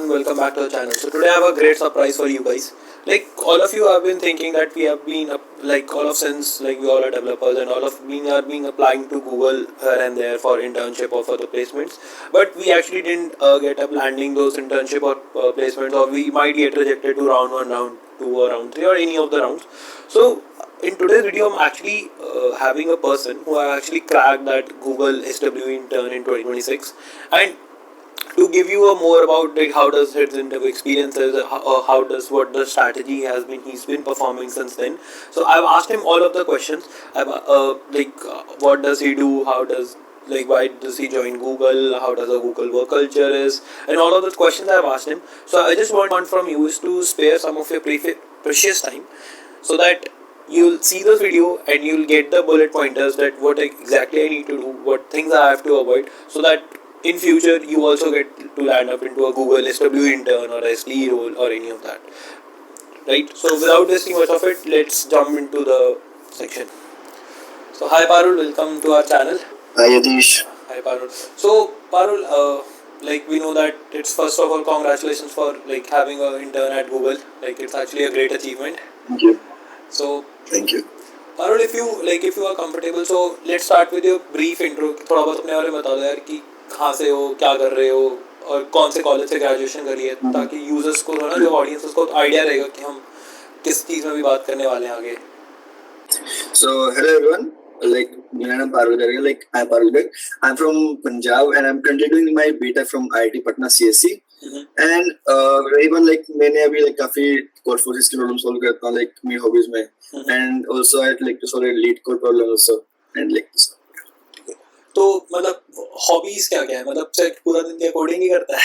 everyone, welcome back to the channel. So today I have a great surprise for you guys. Like all of you have been thinking that we have been like all of since like we all are developers and all of we are being applying to Google here and there for internship or for the placements, but we actually didn't get up landing those internship or placements, or we might get rejected to round 1, round 2 or round 3 or any of the rounds. So in today's video I'm actually having a person who actually cracked that Google SW intern in 2026, and to give you a more about like how does his interview experiences, how does what the strategy has been he's been performing since then. So I've asked him all of the questions. What does he do, how does like why does he join Google, how does a Google work culture is, and all of those questions I've asked him. So I just want from you is to spare some of your precious time so that you'll see this video and you'll get the bullet pointers that what exactly I need to do, what things I have to avoid, so that in future you also get to land up into a Google SW intern or SLE role or any of that, right? So without wasting much of it, let's jump into the section. So hi Parul, welcome to our channel. Hi Yatish. Hi Parul. So Parul, like we know that it's first of all congratulations for like having an intern at Google. Like it's actually a great achievement. Thank you. So Thank you. Parul, if you are comfortable, so let's start with your brief intro. थोड़ा बहुत अपने बारे में बता दो यार कि कहाँ से हो, क्या कर रहे हो और कौन से कॉलेज से ग्रेजुएशन करी है, ताकि यूजर्स को ना जो ऑडियंस उसको आइडिया रहेगा कि हम किस चीज़ में भी बात करने वाले हैं आगे. So hello everyone. Like मेरा नाम पारुल गर्ग है. Like I'm Parul Garg. I'm from Punjab and I'm currently doing my BTech from IIT Patna CSC. And रही बात like मैंने अभी like काफी core forces की problem solve करता हूँ like मेरी hobbies में. And also I'd like to solve a lead core problem also and like this. तो मतलब हॉबीज क्या क्या है, मतलब सिर्फ पूरा दिन क्या कोडिंग ही करता है?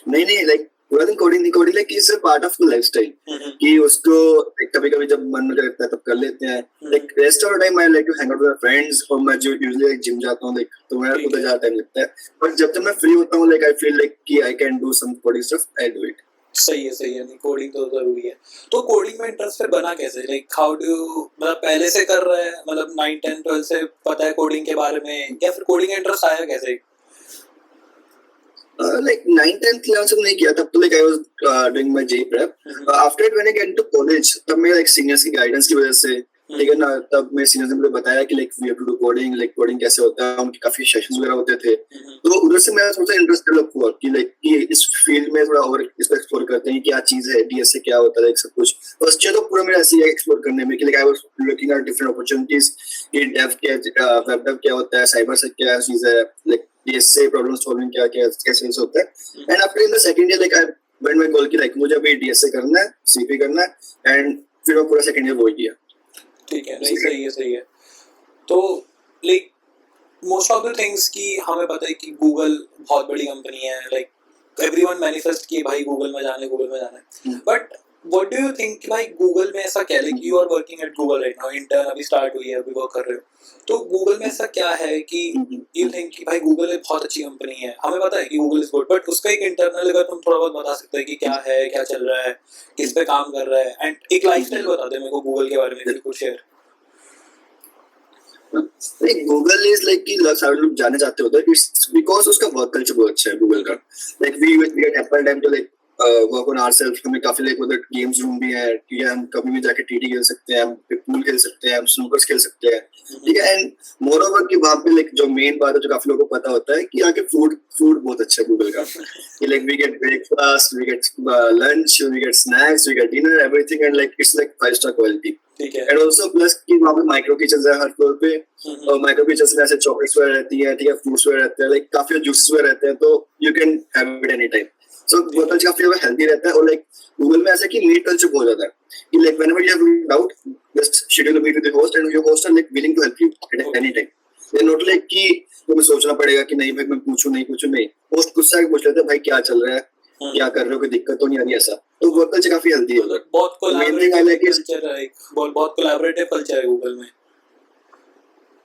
नहीं like पूरा दिन कोडिंग नहीं, coding like is a part of the lifestyle कि उसको कभी कभी जब मन करता है तब कर लेते हैं. Like rest of the time I like to hang out with friends, और मैं जो यूजुअली लाइक जिम जाता हूं लाइक तो मेरा उधर ज्यादा टाइम लगता है. बट जब मैं फ्री होता हूं लाइक आई फील लाइक कि I can do some coding stuff, I do it. सही है, नहीं कोडिंग तो जरूरी है. तो कोडिंग में इंटरेस्ट फिर बना कैसे, लाइक हाउ डू, मतलब पहले से कर रहे हैं, मतलब 9, 10, 12 से पता है कोडिंग के बारे में, या फिर कोडिंग का इंटरेस्ट आया कैसे? Like 9th 10th 11th से नहीं किया तब तो like I was doing my JEE prep. After it when I get into college तब मैं like seniors की guidance की वजह से ठीक है ना, तब मेरे सीनियर्स ने मुझे बताया कि like we have to do coding, like coding कैसे होता है, उनके काफी सेशंस वगैरह होते थे. तो उधर से मेरा थोड़ा सा इंटरेस्ट डेवलप हुआ कि like कि इस फील्ड में थोड़ा और इसको एक्सप्लोर करते हैं, क्या चीज है, डीएस से क्या होता है, like सब कुछ. फर्स्ट ईयर तो पूरा मेरा ऐसे ही एक्सप्लोर करने में कि like I was looking at different opportunities कि डेव क्या, वेब डेव क्या होता है, साइबर से क्या चीज है, like डीएस से प्रॉब्लम सॉल्विंग क्या क्या कैसे होता है. And after in the second year like I went my goal कि लाइक मुझे अभी डीएस से करना है, सीपी करना है, एंड फिर मैं पूरा सेकंड ईयर वो किया. ठीक है, नहीं सही है. तो like most of the things की हमें पता है कि गूगल बहुत बड़ी कंपनी है, लाइक एवरीवन मैनिफेस्ट कि भाई गूगल में जाना है. But what do you think कि भाई गूगल में ऐसा क्या है, like you are working at Google right now, intern अभी स्टार्ट हुई है, अभी वर्क कर रहे हो, तो गूगल में ऐसा क्या है कि यू थिंक कि भाई गूगल एक बहुत अच्छी कंपनी है, हमें पता है कि गूगल इज गुड, बट उसका एक इंटरनल अगर तुम थोड़ा बहुत बता सकते हैं कि क्या है, क्या चल रहा है, किस पे काम कर रहा है, एंड एक लाइफस्टाइल बता दे मेरे को गूगल के बारे में कुछ share. Like Google is like कि सारे लोग जाने चाहते होते हैं इट्स बिकॉज उसका वर्क कल्चर बहुत अच्छा है गूगल का. Like we get ample time to like work on ourself. हमें काफी लाइक उधर गेम्स रूम भी है, ठीक है, हम कभी भी जाके टीटी खेल सकते हैं, हम पूल खेल सकते हैं, हम स्नूकर्स खेल सकते हैं, ठीक है. एंड मोर ओवर कि वहाँ पे लाइक जो मेन बात है जो काफी लोगों को पता होता है कि यहाँ के फूड बहुत अच्छा है गूगल का. कि like we get breakfast, we get lunch, we get snacks, we get dinner, everything, and like it's like 5-star quality. And also plus कि वहाँ पे माइक्रो किचन है हर फ्लोर पे, और माइक्रो किचन में ऐसे चॉकलेट्स वगैरह रहती है, ठीक है, फ्रूट्स वगैरह रहते हैं, लाइक काफी जूसेस वगैरह रहते हैं, तो you can have it any time. So वो कल्चर काफी हेल्दी रहता है. और लाइक गूगल में ऐसा कि मीट कल्चर बहुत ज्यादा है कि like whenever you have doubt just schedule a meet with the host and your host are like willing to help you at any time. They not like कि तुम्हें सोचना पड़ेगा कि नहीं भाई मैं पूछूं नहीं. होस्ट गुस्सा के पूछ लेते हैं भाई क्या चल रहा है, क्या कर रहे हो, कोई दिक्कत तो नहीं आ रही, ऐसा. तो वो कल्चर काफी हेल्दी है. बहुत कोलैबोरेटिव कल्चर है गूगल में.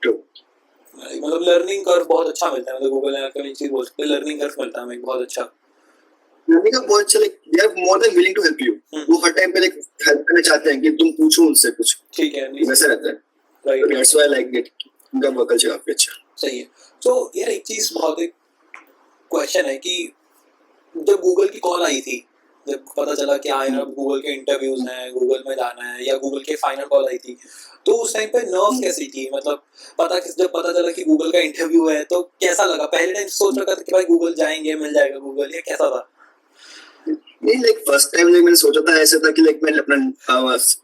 मतलब लर्निंग कर्व बहुत अच्छा मिलता है, मतलब गूगल में आकर चीज बोल सकते हैं लर्निंग कर्व मिलता है हमें बहुत अच्छा. लर्निंग का बहुत अच्छा, like they are more than willing to help you. वो हर टाइम पे लाइक हेल्प करना चाहते हैं कि तुम पूछो उनसे कुछ, ठीक है, वैसा रहता है. Right, that's why I like it. उनका वर्क कल्चर काफी अच्छा. सही है. तो यार एक चीज बहुत एक क्वेश्चन है कि जब कॉल आई थी जब पता चला कि हाँ यार गूगल के इंटरव्यूज हैं, गूगल में जाना है, या गूगल के फाइनल कॉल आई थी, तो उस टाइम पे नर्व कैसी थी? मतलब जब पता चला कि गूगल का इंटरव्यू है तो कैसा लगा? पहले टाइम सोच रखा था कि भाई गूगल जाएंगे, मिल जाएगा गूगल, या कैसा था? नहीं लाइक फर्स्ट टाइम लाइक मैंने सोचा था ऐसा था कि लाइक मैं अपना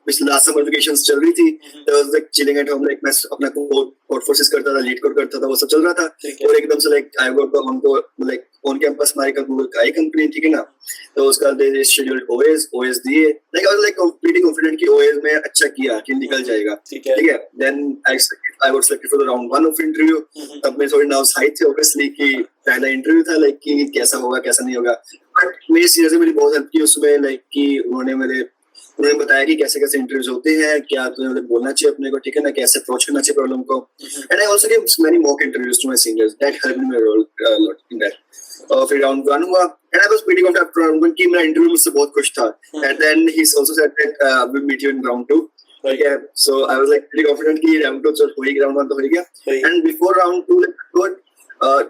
पिछले लास्ट समर वेकेशंस चल रही थी, तो was like chilling at home, like मैं अपना कोड फोर्सेस करता था, लीड कोड करता था, वो सब चल रहा था। और एकदम से like I got like on campus हमारी गूगल का ही कंपनी, ठीक है ना, तो उसका दे शेड्यूल्ड ओएस दिए, like I was like pretty confident कि ओएस में अच्छा किया कि निकल जाएगा, ठीक है। Then I was selected for the round 1 of interview. तब मैं थोड़ी नर्वस हाई थी ऑब्वियसली कि पहला इंटरव्यू था, लाइक कि कैसा होगा कैसा नहीं होगा, बट मेरी सीनियर ने मेरी बहुत हेल्प की उसमें, लाइक कि उन्होंने बताया कि कैसे कैसे इंटरव्यूज होते हैं, क्या तुम्हें मतलब बोलना चाहिए अपने को, ठीक है ना, कैसे अप्रोच करना चाहिए प्रॉब्लम को। And I also give many mock interviews to my seniors, that helped me lot in that. और फिर राउंड 1 हुआ and I was pretty confident after round 1 कि मेरा इंटरव्यू मुझसे बहुत खुश था। And then he also said that we meet you in round 2, ठीक है। So I was like pretty confident कि राउंड 2 चल हो ही गया, राउंड 1 तो हो गया। एंड बिफोर राउंड 2 लाइक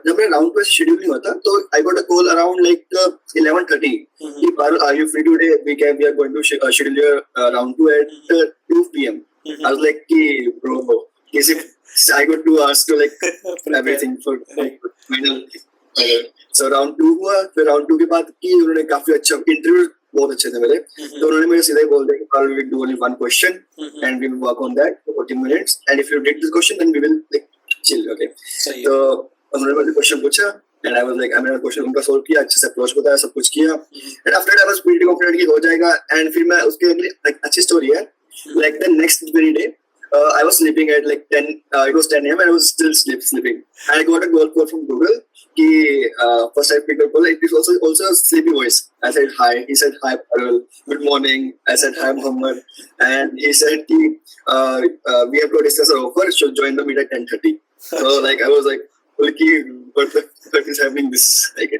जब मैं राउंड 2 शेड्यूल नहीं हुआ था, तो I got a call around like 11:30 कि Parul are you free today, we are going to schedule your round 2 at 2 PM। आई वाज लाइक कि ब्रो कैसे, I got 2 hours to like everything for final। So round 2 हुआ, फिर round 2 के बाद की उन्होंने काफी अच्छा इंटरव्यू, बहुत अच्छे थे मेरे, तो उन्होंने मुझे सीधा ही बोल दिया कि Carl, we will do only one question and we will work on that for 14 minutes and if you did this question then we will like chill, okay। तो उन्होंने मुझे क्वेश्चन पूछा and I was like मैंने question उनका solve किया, अच्छे से approach बताया, सब कुछ किया and after that I was pretty confident कि हो जाएगा। and फिर मैं उसके अगली अच्छी स्टोरी है, like the next very day I was sleeping at like 10, it was 10 AM and I was still sleeping. I got a call from Google कि first I picked up call, it is also a sleepy voice. I said hi, he said hi Parul, good morning, I said hi Muhammad, and he said कि we have to discuss our offer, so join the meet at 10:30. So like I was like what the fuck is happening this, like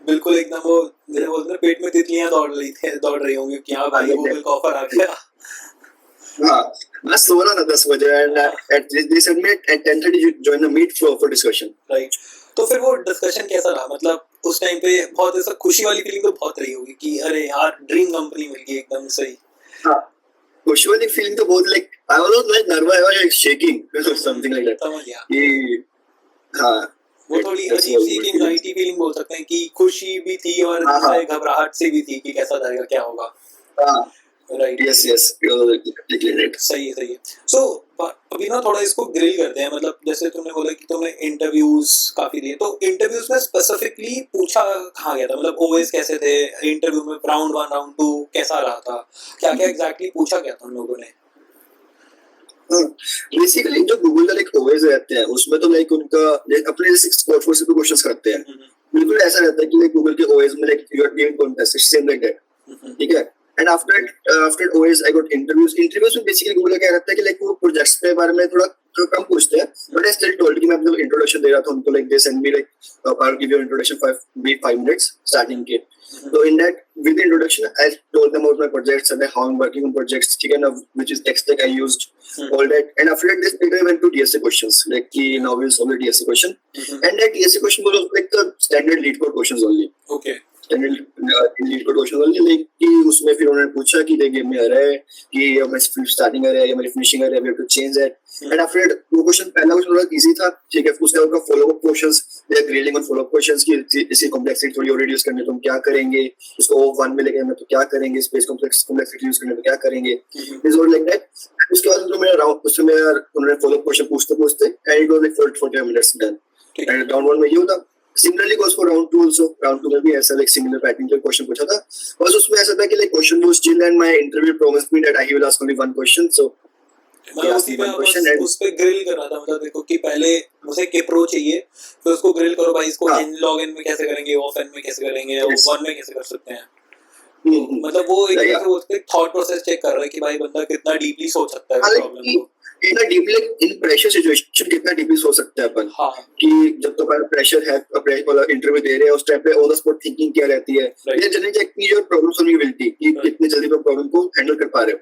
बिल्कुल एकदम वो मेरे बोलते पेट में तितलियां दौड़ रही होंगी कि हाँ भाई गूगल का ऑफर आ गया। हाँ, मैं सो रहा था 10 बजे and at they said me at 10:30 you join the meet for discussion, right। तो फिर वो डिस्कशन कैसा रहा? मतलब उस टाइम पे बहुत ऐसा खुशी वाली फीलिंग तो बहुत रही होगी कि अरे यार ड्रीम कंपनी मिल गई एकदम सही। हाँ, खुशी वाली फीलिंग तो बहुत like I was like nervous, I was like shaking or something like that। समझ गया कि हाँ वो थोड़ी अजीब सी एंजाइटी फीलिंग बोल सकते हैं कि खुशी भी थी और घबराहट से भी थी कि कैसा जाएगा क्या होगा। हाँ राइट, यस सही है। सो अभी ना थोड़ा इसको ग्रिल करते हैं, मतलब जैसे तुमने बोला कि तुमने इंटरव्यूज काफी दिए, तो इंटरव्यूज में स्पेसिफिकली पूछा कहाँ गया था? मतलब ओएस कैसे थे इंटरव्यू में? राउंड 1 राउंड 2 कैसा रहा था? क्या एग्जैक्टली पूछा गया था उन लोगों ने? बेसिकली जो गूगल का लाइक ओएस रहते हैं उसमें तो लाइक उनका अपने जैसे स्कोर फोर्स पे क्वेश्चंस करते हैं, बिल्कुल ऐसा रहता है कि लाइक गूगल के ओएस में like you are giving contest same like that, ठीक है। And after OS I got interviews में बेसिकली गूगल का क्या रहता है कि लाइक वो प्रोजेक्ट्स के बारे में थोड़ा कम पूछते हैं, बट आई स्टिल टोल्ड कि मैं अपना इंट्रोडक्शन दे रहा था उनको, like they send me like I will give you introduction 5 minutes starting के। तो in that with introduction I told them about my projects and how I am working on projects, ठीक है ना, which is tech stack I used all that। and after that this we went to DSA questions, like now we'll solve the DSA question, and that DSA question was like the standard lead code questions only, okay। Leet code question वाली like कि उसमें फिर उन्होंने पूछा कि ये game में आ रहा है कि ये हमारी स्टार्टिंग आ रहा है या हमारी फिनिशिंग आ रहा है, we have to change that. And after वो क्वेश्चन पहला क्वेश्चन थोड़ा इजी था, ठीक है, उसके बाद follow up questions, they are grading on follow up questions की इसकी कॉम्प्लेक्सिटी थोड़ी और रिड्यूस करनी है तो हम क्या करेंगे, इसको O1 में लेके आना तो क्या करेंगे, स्पेस कॉम्प्लेक्सिटी यूज करना तो क्या करेंगे, दिस वाज लाइक दैट। उसके बाद जो मेरा राउंड उसमें उन्होंने फॉलो अप क्वेश्चन पूछते and it was like 45 minutes done. And round 1 में ये होता, similarly goes for round 2 also. Round 2 में भी ऐसा लाइक सिमिलर पैटर्न का क्वेश्चन पूछा था, बस उसमें ऐसा था कि like question was chill and my interview promised me that I will ask only one question, so मतलब उसी पे उस पे ग्रिल कर रहा था, मतलब देखो कि पहले मुझे के प्रो चाहिए, फिर उसको ग्रिल करो भाई इसको इन लॉगिन में कैसे करेंगे, ऑफलाइन में कैसे करेंगे, O1 में कैसे कर सकते हैं। मतलब वो एक तरह से उसके थॉट प्रोसेस चेक कर रहा है कि भाई बंदा कितना डीपली सोच सकता है प्रॉब्लम को, कितना डीपली इन प्रेशर सिचुएशन कितना डीपली सोच सकते हैं अपन। हाँ, कि जब तो प्रेशर है, प्रेशर वाला इंटरव्यू दे रहे हैं उस टाइम पे ऑन द स्पॉट थिंकिंग क्या रहती है, ये जनरली चेक की योर प्रॉब्लम सॉल्विंग एबिलिटी कि कितने जल्दी आप प्रॉब्लम को हैंडल कर पा रहे हो।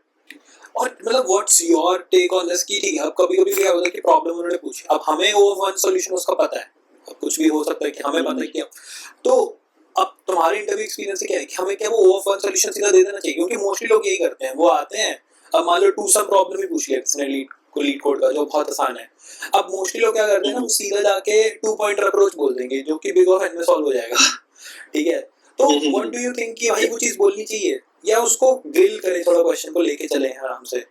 और मतलब what's your take on this? की ठीक है, अब कभी-कभी क्या होता है कि प्रॉब्लम उन्होंने पूछी, अब हमें वो वन सॉल्यूशन उसका पता है, अब कुछ भी हो सकता है कि हमें पता है कि तो अब तुम्हारे इंटरव्यू एक्सपीरियंस से क्या है कि हमें क्या वो ओवर वन सोल्यूशन सीधा दे देना चाहिए, क्योंकि मोस्टली लोग यही करते हैं, वो आते हैं, अब मान लो टू सम प्रॉब्लम ही पूछ लिया किसने लीड कोड का, जो बहुत आसान है, अब मोस्टली लोग क्या करते हैं ना, वो सीधा जाके टू पॉइंटर अप्रोच बोल देंगे जो कि बिग ऑफ एन में सॉल्व हो जाएगा। ठीक है, तो व्हाट डू यू थिंक कि भाई वो चीज बोलनी चाहिए या उसको ग्रिल करें, थोड़ा क्वेश्चन को लेके चले आराम से?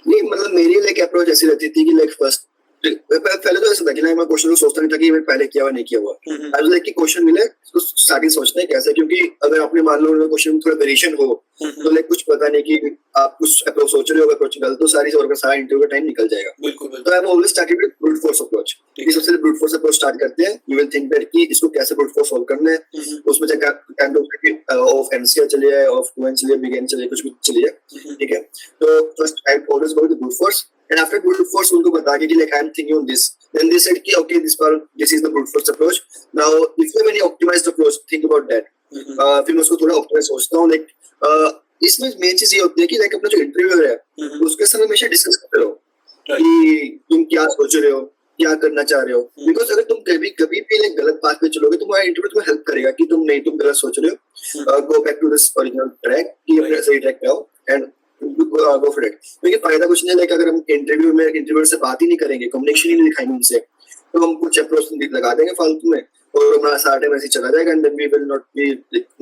नहीं मतलब मेरी लाइक अप्रोच ऐसी रहती थी कि लाइक फर्स्ट पहले तो ऐसा था कि ना मैं क्वेश्चन को सोचता नहीं था कि मैं पहले किया हुआ नहीं किया हुआ, आई वाज लाइक कि क्वेश्चन मिले तो स्टार्टिंग सोचते हैं कैसे, क्योंकि अगर आपने मान लो क्वेश्चन में थोड़ा वेरिएशन हो तो लाइक कुछ पता नहीं कि आप कुछ अप्रोच सोच रहे हो, अप्रोच गलत तो सारी और सारा इंटरव्यू का टाइम निकल जाएगा। बिल्कुल तो I am always started with brute force approach. ये सबसे ब्रूट फोर्स अप्रोच स्टार्ट करते हैं, यू विल थिंक दैट कि इसको कैसे ब्रूट फोर्स सॉल्व करना है, उसमें चाहे काइंड ऑफ एनसीआर चले जाए, ऑफ क्यूएन चले, बिगेन चले, कुछ भी चले जाए, ठीक है। तो first I always go with brute force and after brute force उनको बता के कि like I'm thinking on this, then they said कि okay this is the brute force approach, now if you have any optimized approach think about that। फिर मैं उसको थोड़ा optimise सोचता हूँ, लाइक इसमें मेन चीज ये होती है कि लाइक अपना जो इंटरव्यू है उसके साथ हमेशा डिस्कस करते रहो कि तुम क्या सोच रहे हो, क्या करना चाह रहे हो, बिकॉज अगर तुम कभी भी लाइक गलत पाथ पे चलोगे तुम्हारा इंटरव्यू तुम्हें हेल्प करेगा कि तुम गलत सोच रहे हो, go back to this original track, कि अपने सही ट्रैक पे आओ एंड गो फॉर इट। क्योंकि फायदा कुछ नहीं, लाइक अगर हम इंटरव्यू से बात ही नहीं करेंगे, कम्युनिकेशन ही नहीं दिखाएंगे उनसे, तो हम कुछ अप्रोच लगा देंगे फालतू में और हमारा सारा टाइम ऐसे चला जाएगा and then we will not be,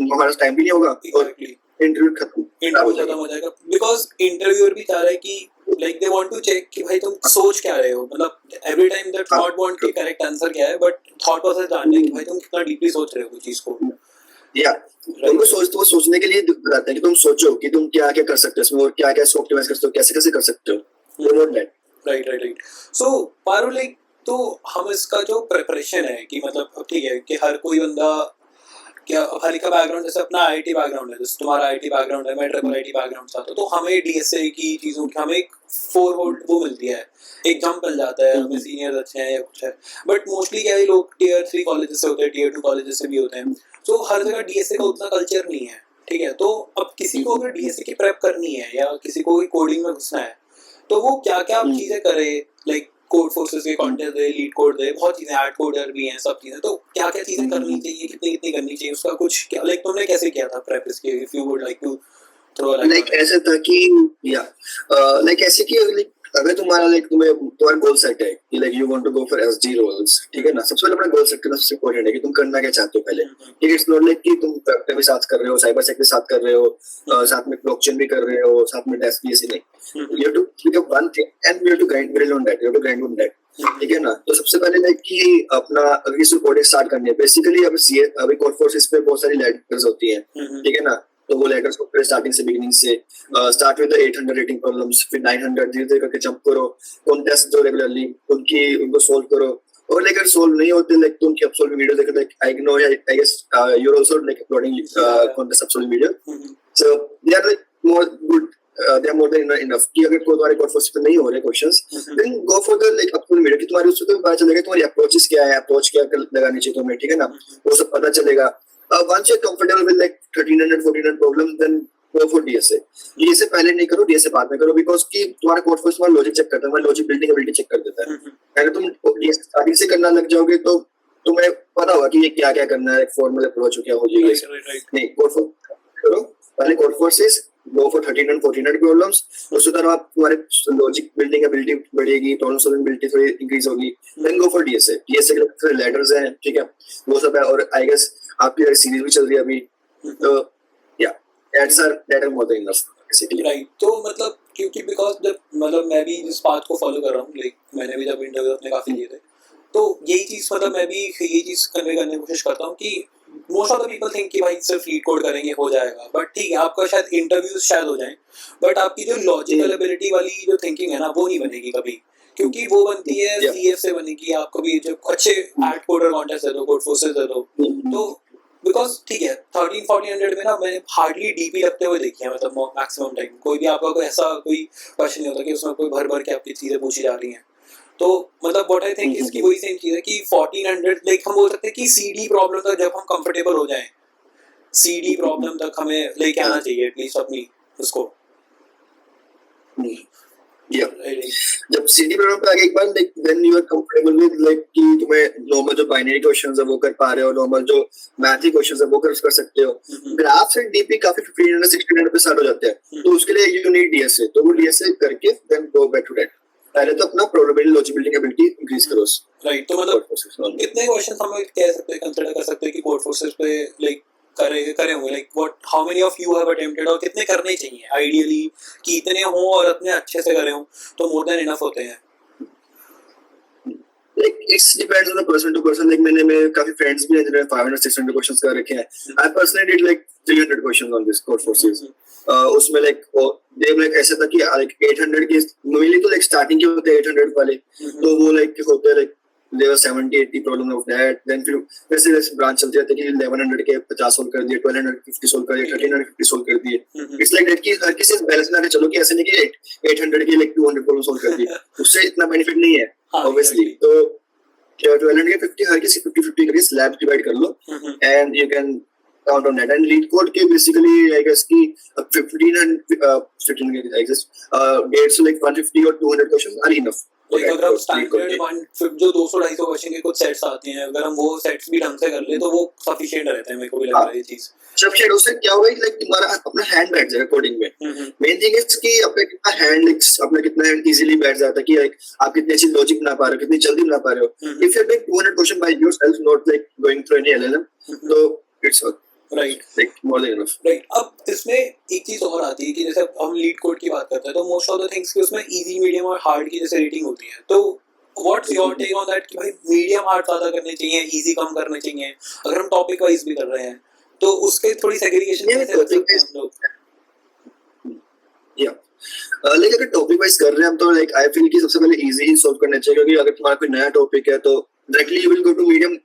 हमारा टाइम भी नहीं होगा और इंटरव्यू खत्म हो जाएगा। बिकॉज इंटरव्यूअर भी चाह रहा है कि like they want to check कि भाई तुम सोच क्या रहे हो, मतलब every time that not want कि करेक्ट आंसर क्या है, बट थॉट प्रोसेस जानना है कि भाई तुम कितना डीपली सोच रहे हो चीज को। या तुमको सोचने के लिए बताते हैं कि तुम सोचो कि तुम क्या क्या कर सकते हो इसमें और क्या क्या ऑप्टिमाइज कर सकते हो, कैसे कैसे कर सकते हो। राइट। सो पारो लाइक, तो हम इसका जो प्रिपरेशन है कि मतलब ठीक है कि हर कोई बंदा क्या, हर का बैकग्राउंड, जैसे अपना आईटी बैकग्राउंड है, जैसे तुम्हारा आईटी बैकग्राउंड है, मैं ट्रिपल आईटी बैकग्राउंड से आता हूं, तो हमें डीएसए की चीजों की हमें एक फोर होल्ड वो मिलती है, एक जंप मिल जाता है, हमें सीनियर अच्छे हैं या कुछ है, बट मोस्टली क्या है लोग टियर 3 कॉलेजेस से होते हैं, टियर 2 कॉलेजेस से भी होते हैं, तो हर जगह डीएसए का उतना कल्चर नहीं है। ठीक है, तो अब किसी को अगर डीएसए की प्रेप करनी है या किसी को कोडिंग में घुसना है तो वो क्या क्या चीजें करे, लाइक कोड फोर्सेस के कॉन्टेस्ट दे, लीड कोड दे, बहुत चीजें, ऐड कोडर भी हैं, सब चीजें, तो क्या क्या चीजें करनी चाहिए, कितनी करनी चाहिए, उसका कुछ क्या, लाइक तुमने कैसे किया था प्रेप इसके, if you would like to throw a light. Like ऐसा था कि या लाइक ऐसे कि लाइक अगर तुम्हारा लाइक तुम्हारा गोल सेट है कि like you want to go for SD roles, ठीक है ना, सबसे पहले अपना गोल सेट करना सबसे इम्पोर्टेंट है कि तुम करना क्या चाहते हो पहले। ठीक है, इट्स नॉट लाइक कि तुम वेक्टर भी साथ कर रहे हो, साइबर सेक भी साथ कर रहे हो, साथ में ब्लॉकचेन भी कर रहे हो, साथ में डेस्क भी, ऐसे नहीं, you have to pick up one thing and you have to grind on that, you have to grind on that. ठीक है ना, तो सबसे पहले लाइक कि अपना अगर किसी कोडिंग स्टार्ट करनी है, बेसिकली अभी कोड फोर्सेस पे बहुत सारी लैडर्स होती हैं, ठीक है ना, तो वो लेटर्स को फिर स्टार्टिंग से बिगिनिंग से start with the 800 rating problems, फिर 900 धीरे धीरे करके जंप करो, कॉन्टेस्ट जो रेगुलरली उनको सोल्व करो, और अगर सोल्व नहीं होते लाइक तो उनकी अपसोल्व वीडियो देखो, like I know I guess you are also like uploading contest upsolve video, so they are like more good, they are more than enough कि अगर कोई तुम्हारे कोड फोर्स पे नहीं हो रहे questions, then go for the like upload video कि तुम्हारे उससे तो पता चलेगा तुम्हारी अप्रोचेस क्या है, अप्रोच क्या लगानी चाहिए तुम्हें, ठीक है ना, वो सब पता चलेगा। once you're comfortable with like 1300 1400 problems, then go for DSA। DSA पहले नहीं करो, DSA बाद में करो, बिकॉज कि तुम्हारा कोड फोर्स तुम्हारा लॉजिक चेक करता है, तुम्हारा लॉजिक बिल्डिंग एबिलिटी चेक कर देता है। अगर तुम DSA स्टार्टिंग से करना लग जाओगे तो तुम्हें पता होगा कि ये क्या क्या करना है, फॉर्मल अप्रोच क्या हो जाएगी। नहीं, कोड फोर्स करो पहले, Codeforces go for 1300 1400 problems, उसके तरह आप तुम्हारे लॉजिक बिल्डिंग एबिलिटी बढ़ेगी, प्रॉब्लम सॉल्विंग एबिलिटी थोड़ी इंक्रीज होगी, then go for DSA। DSA के लिए लैडर्स हैं, ठीक है, वो सब है, और आई गेस आपकी सीरीज भी चल रही है अभी, तो या that are more than enough basically. Right, तो मतलब क्योंकि बिकॉज जब मतलब मैं भी इस बात को फॉलो कर रहा हूँ, लाइक मैंने भी जब इंटरव्यू अपने काफी लिए थे, तो यही चीज मतलब मैं भी यही चीज कन्वे करने की कोशिश करता हूँ कि most of the people think कि भाई सिर्फ लीड कोड करेंगे हो जाएगा, बट ठीक है आपका शायद इंटरव्यूज शायद हो जाए, बट आपकी जो लॉजिकल एबिलिटी वाली जो थिंकिंग है ना वो नहीं बनेगी कभी, क्योंकि वो बनती है सीएफ से बनेगी। आप कभी जब अच्छे ऐड कोडर कॉन्टेस्ट दे दो, कोड फोर्सेस दे दो, तो बिकॉज ठीक है 1300-1400 में ना मैंने हार्डली डीपी लगते हुए देखी है, मतलब मैक्सिमम टाइम कोई भी आपका कोई ऐसा कोई क्वेश्चन नहीं होता कि उसमें कोई भर भर के आपकी चीजें पूछी जा रही हैं। तो मतलब व्हाट आई थिंक इसकी वही सेम चीज है कि 1400 लाइक हम बोल सकते हैं कि सीडी प्रॉब्लम तक जब हम कंफर्टेबल हो जाएं, सीडी प्रॉब्लम तक हमें लेके आना चाहिए एटलीस्ट अपनी उसको। या Right. जब सीडी प्रोग्राम पे आगे एक बार like then you are comfortable with like कि तुम्हें नॉर्मल जो बाइनरी क्वेश्चंस है वो कर पा रहे हो, नॉर्मल जो मैथ क्वेश्चंस है वो कर सकते हो. ग्राफ्स एंड डीपी काफी 1500 1600 पे स्टार्ट हो जाते हैं, तो उसके लिए यू नीड डीएसए. तो वो डीएसए करके then go back to that. पहले तो अपना प्रोबेबिलिटी लॉजिबिलिटी एबिलिटी इंक्रीज करो. राइट. तो मतलब कितने क्वेश्चन हम कह सकते हैं, कंसीडर कर सकते हैं कि कोड फोर्सेस पे लाइक करे होंगे, like what how many of you have attempted, और कितने करने चाहिए आइडियली कि इतने हो और इतने अच्छे से करे हो तो मोर देन इनफ होते हैं. Like it depends on the person to person. Like मेरे काफी friends भी हैं जिन्होंने 500 600 questions कर रखे हैं. I personally did like 300 questions on this code forces. उसमें like they like ऐसा था कि like 800 के mainly तो like starting के होते हैं 800 वाले, तो वो like होते हैं like there were 70-80 problem of that. Then फिर वैसे ब्रांच चलते रहते हैं कि 1100 के 50 सोल्व कर दिए, 1250 सोल्व कर दिए, 1350 सोल्व कर दिए. It's like that कि हर किसी बैलेंस में आके चलो कि ऐसे नहीं कि 800 के like 200 प्रॉब्लम सोल्व कर दिए, उससे इतना बेनिफिट नहीं है obviously. तो 1200 के 50 हर किसी 50-50 करके स्लैब डिवाइड कर लो and you can count on that. And lead code के basically I guess कि 15 and 15 I guess dates like 150 और 200 questions are enough. लाइक अगर हम स्टैंडर्ड 1 जो 200-250 क्वेश्चन के कुछ सेट्स आते हैं, अगर हम वो सेट्स भी ढंग से कर ले तो वो सफिशिएंट रहते हैं. मेरे को भी लग रहा है ये चीज. सब शेडो से क्या होगा लाइक तुम्हारा अपना हैंड बैठ जाएगा कोडिंग में. मेन थिंग इज कि अपना कितना हैंड लाइक अपना कितना हैंड इजीली बैठ जाता है कि लाइक आप कितनी अच्छी लॉजिक बना पा रहे हो, कितनी जल्दी बना पा रहे हो. If you doing 200 question by yourself, not like going through any LLM, तो it's right like more than enough. Right. अब इसमें एक चीज और आती है कि जैसे हम लीड कोड की बात करते हैं तो मोस्ट ऑफ द थिंग्स कि उसमें इजी, मीडियम और हार्ड की जैसे रेटिंग होती है. तो what's your take on that कि भाई मीडियम हार्ड ज्यादा करने चाहिए, इजी कम करने चाहिए, अगर हम टॉपिक वाइज भी कर रहे हैं तो उसके थोड़ी सेग्रीगेशन कैसे रख सकते हैं हम लोग? या लाइक अगर टॉपिक वाइज कर रहे हैं हम तो लाइक आई फील कि सबसे पहले इजी ही सॉल्व करना चाहिए, क्योंकि अगर तुम्हारा कोई नया टॉपिक है तो directly you will go to medium,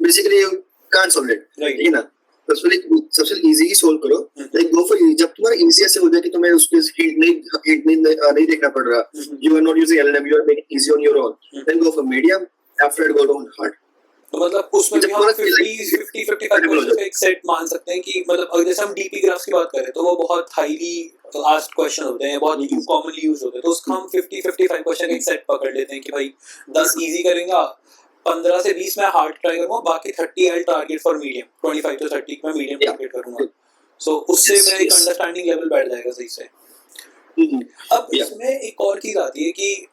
basically you can't solve it, ठीक है ना. सबसे इजी ही सॉल्व करो. लाइक गो फॉर जब तुम्हारा इजी ऐसे हो जाए कि तुम्हें उसके हिंट नहीं देखना पड़ रहा, you are not using LLM, you are making easy on your own, then go for medium, after go on hard. तो मतलब उसमें भी हम 50-55 क्वेश्चंस का एक सेट मान सकते हैं कि मतलब अगर जैसे हम डीपी ग्राफ्स की बात करें तो वो बहुत हाईली आस्क्ड क्वेश्चन होते हैं, बहुत कॉमनली यूज होते हैं, तो उसका हम 50-55 क्वेश्चन का एक सेट पकड़ लेते हैं कि भाई 10 इजी करेंगे, 15 से 20 मैं हार्ड ट्राई करूंगा, बाकी 30 आई टारगेट फॉर मीडियम, 25 to 30 मैं मीडियम टारगेट करूंगा. सो उससे मेरा एक अंडरस्टैंडिंग लेवल बढ़ जाएगा सही से. अब इसमें एक और चीज आती है कि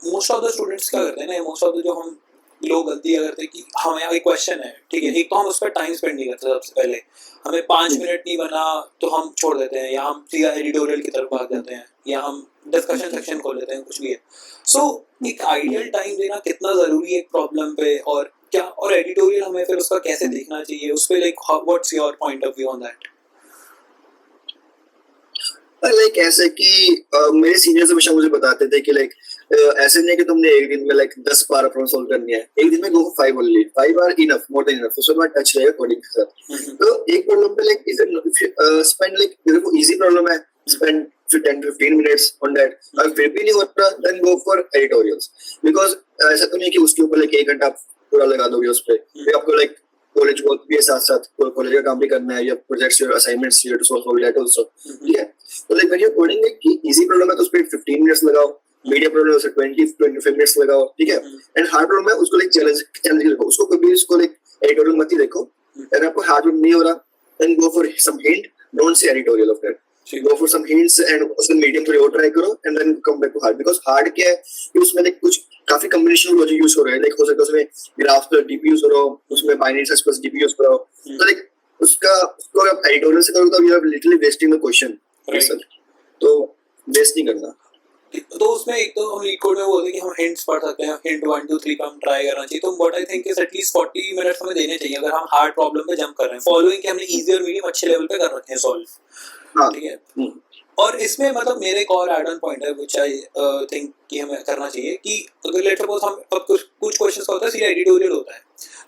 मोस्ट ऑफ द स्टूडेंट्स क्या करते हैं ना, मोस्ट ऑफ द जो हम लोग गलती करते हैं कि हमें एक क्वेश्चन है, ठीक है, एक तो हम उस पर टाइम स्पेंड नहीं करते. सबसे पहले हमें 5 मिनट नहीं बना तो हम छोड़ देते हैं, या हम सीधा एडिटोरियल की तरफ भाग जाते हैं, या हम डिस्कशन सेक्शन खोल लेते हैं, कुछ भी है. सो एक आइडियल टाइम देना कितना जरूरी है एक प्रॉब्लम पे, और क्या, और एडिटोरियल हमें फिर उसका कैसे देखना चाहिए उस पे, like what's your point of view on that? Like ऐसे कि मेरे सीनियर्स हमेशा मुझे बताते थे कि लाइक ऐसे नहीं कि तुमने एक दिन में लाइक 10 बार प्रॉब्लम सॉल्व करनी है, एक दिन में go 5 only, 5 are enough, more than enough. उसमें टच रहेगा कोडिंग के साथ. तो एक प्रॉब्लम पे लाइक इफ स्पेंड लाइक देखो इजी प्रॉब्लम है, स्पेंड 10-15 मिनट्स ऑन दैट. अगर फिर भी नहीं होता then go for editorials, because ऐसा तो नहीं कि उसके ऊपर लाइक 1 घंटा पूरा लगा दोगे उस पे. फिर आपको लाइक कॉलेज वर्क भी है, साथ साथ कॉलेज का काम भी करना है, या प्रोजेक्ट्स और assignments you have to solve that also, ठीक है. तो like when you are coding कि इजी प्रॉब्लम है तो उस पे 15 मिनट्स लगाओ, मीडियम प्रॉब्लम है उसे 20-25 मिनट्स लगाओ, ठीक है. एंड हार्ड प्रॉब्लम है उसको लाइक चैलेंज रखो, उसको कभी उसको लाइक एडिटोरियल मत ही देखो. अगर आपको हार्ड प्रॉब्लम नहीं हो रहा then go for some hint, don't say editorial of that. Go for some hints and उसमें मीडियम थोड़ी और ट्राई करो and then come back to hard, because hard क्या है कि उसमें लाइक कुछ काफी कॉम्बिनेशन लॉजिक यूज हो रहा है. लाइक हो सकता है उसमें ग्राफ पर डीपी यूज करो, उसमें बाइनरी सर्च पर डीपी यूज करो. तो लाइक उसको आप एडिटोरियल से करोगे तो you are literally wasting the question, तो वेस्ट नहीं करना. तो उसमें एक तो हम लीड कोड में बोलते हैं कि हम हिंट्स पढ़ सकते हैं, हिंट 1 2 3 का हम ट्राई करना चाहिए. तो what I think is at least 40 minutes हमें देने चाहिए अगर हम हार्ड प्रॉब्लम पे जंप कर रहे हैं, फॉलोइंग कि हमने इजी और मीडियम अच्छे लेवल पे कर रखे हैं सॉल्व, ठीक है. और इसमें मतलब मेरे एक और एड ऑन पॉइंट है व्हिच आई थिंक कि हमें करना चाहिए कि अगर लेट्स सपोज हम अब कुछ क्वेश्चंस का होता है सीधा एडिटोरियल होता है,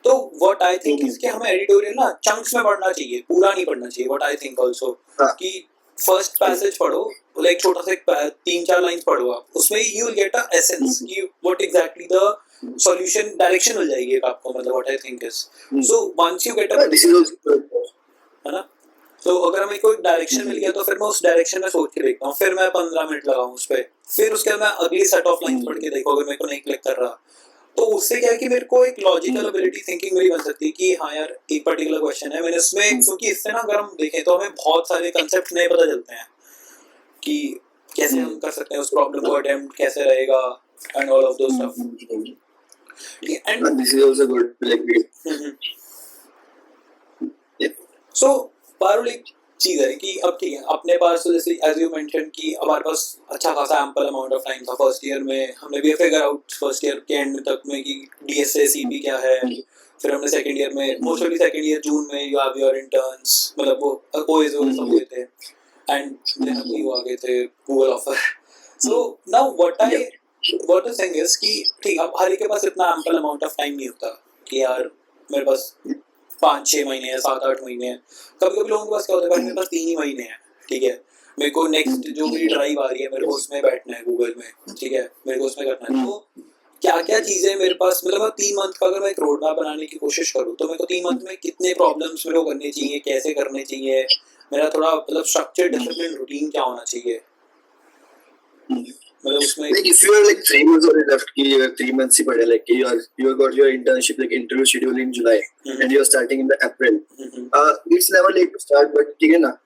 तो व्हाट आई थिंक इज कि हमें एडिटोरियल ना चंक्स में पढ़ना चाहिए, पूरा नहीं पढ़ना चाहिए. व्हाट आई थिंक आल्सो कि फर्स्ट पैसेज पढ़ो, लाइक छोटा सा 3-4 लाइंस पढ़ो आप, उसमें you will get a essence that what exactly the solution direction मिल जाएगी आपको, मतलब what I think is. So once you get a, है ना, तो अगर हमें कोई डायरेक्शन मिल गया तो फिर मैं उस डायरेक्शन में सोच के देखता हूँ, फिर मैं 15 मिनट लगाऊँ उस पर, फिर उसके बाद मैं अगली सेट ऑफ लाइन्स पढ़ के देखूँ अगर मेरे को नहीं क्लिक कर रहा। तो उससे क्या है कि मेरे को एक लॉजिकल एबिलिटी थिंकिंग मेरी बन सकती है कि हाँ यार एक पर्टिकुलर क्वेश्चन है मैंने इसमें, क्योंकि इससे ना अगर हम देखें तो हमें बहुत सारे कंसेप्ट नए पता चलते हैं कि कैसे हम कर सकते हैं उस प्रॉब्लम को अटेम्प्ट कैसे रहेगा and all of those stuff. And this is also good, like सो पारुल एक चीज है कि अब ठीक है अपने पास तो जैसे एज यू मेंशन कि हमारे पास अच्छा खासा एम्पल अमाउंट ऑफ टाइम था फर्स्ट ईयर में, हमने भी फिगर आउट फर्स्ट ईयर के एंड तक में कि डीएसए सीपी क्या है, फिर हमने सेकंड ईयर में मोस्टली सेकंड ईयर जून में यू हैव योर इंटर्न्स, मतलब वो ओएस वो सब हुए थे एंड देन अभी वो आ गए थे Google offer. So now what the thing is कि ठीक अब हर एक के पास इतना एम्पल अमाउंट ऑफ टाइम नहीं होता कि यार मेरे पास 5-6 महीने हैं 7-8 महीने हैं, कभी कभी लोगों के पास क्या होता है भाई मेरे पास 3 ही महीने हैं, ठीक है मेरे को नेक्स्ट जो मेरी ड्राइव आ रही है मेरे को उसमें बैठना है गूगल में, ठीक है मेरे को उसमें करना है। तो क्या क्या चीजें मेरे पास, मतलब 3 मंथ का अगर मैं एक रोड मैप बनाने की कोशिश करूँ तो मेरे को 3 मंथ में कितने प्रॉब्लम्स मेरे को करने चाहिए, कैसे करने चाहिए, मेरा थोड़ा मतलब स्ट्रक्चर डिसिप्लिन रूटीन क्या होना चाहिए, मतलब उसमें like if you are like 3 months already left ki 3 months ही पड़े, like you got your internship like interview schedule in July and you are starting in the April, it's never late to start, but ठीक है ना